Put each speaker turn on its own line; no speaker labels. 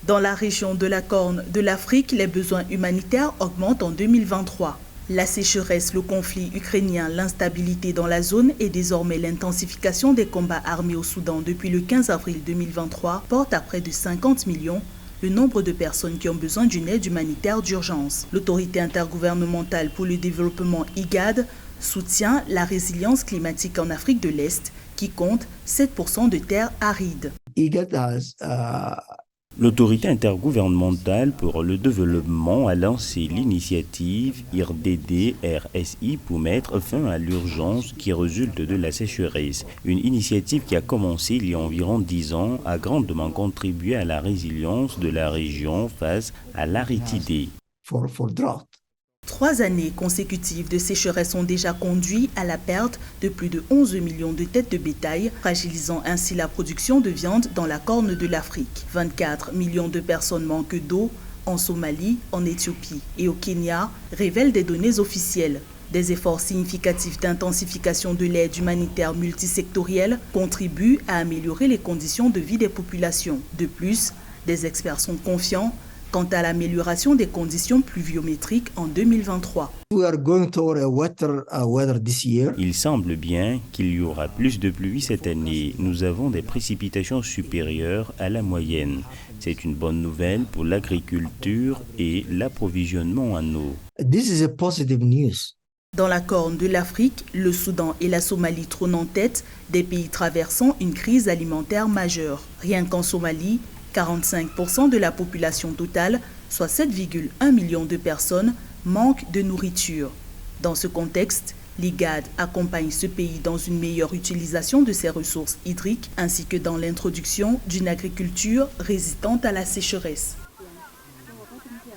Dans la région de la Corne de l'Afrique, les besoins humanitaires augmentent en 2023. La sécheresse, le conflit ukrainien, l'instabilité dans la zone et désormais l'intensification des combats armés au Soudan depuis le 15 avril 2023 portent à près de 50 millions le nombre de personnes qui ont besoin d'une aide humanitaire d'urgence. L'autorité intergouvernementale pour le développement IGAD soutient la résilience climatique en Afrique de l'Est qui compte 7% de terres arides.
L'autorité intergouvernementale pour le développement a lancé l'initiative IRDD-RSI pour mettre fin à l'urgence qui résulte de la sécheresse. Une initiative qui a commencé il y a environ 10 ans a grandement contribué à la résilience de la région face à l'aridité.
3 années consécutives de sécheresse ont déjà conduit à la perte de plus de 11 millions de têtes de bétail, fragilisant ainsi la production de viande dans la Corne de l'Afrique. 24 millions de personnes manquent d'eau en Somalie, en Éthiopie et au Kenya, révèlent des données officielles. Des efforts significatifs d'intensification de l'aide humanitaire multisectorielle contribuent à améliorer les conditions de vie des populations. De plus, des experts sont confiants quant à l'amélioration des conditions pluviométriques en 2023.
Il semble bien qu'il y aura plus de pluie cette année. Nous avons des précipitations supérieures à la moyenne. C'est une bonne nouvelle pour l'agriculture et l'approvisionnement en eau.
Dans la Corne de l'Afrique, le Soudan et la Somalie trônent en tête des pays traversant une crise alimentaire majeure. Rien qu'en Somalie, 45% de la population totale, soit 7,1 millions de personnes, manquent de nourriture. Dans ce contexte, l'IGAD accompagne ce pays dans une meilleure utilisation de ses ressources hydriques ainsi que dans l'introduction d'une agriculture résistante à la sécheresse.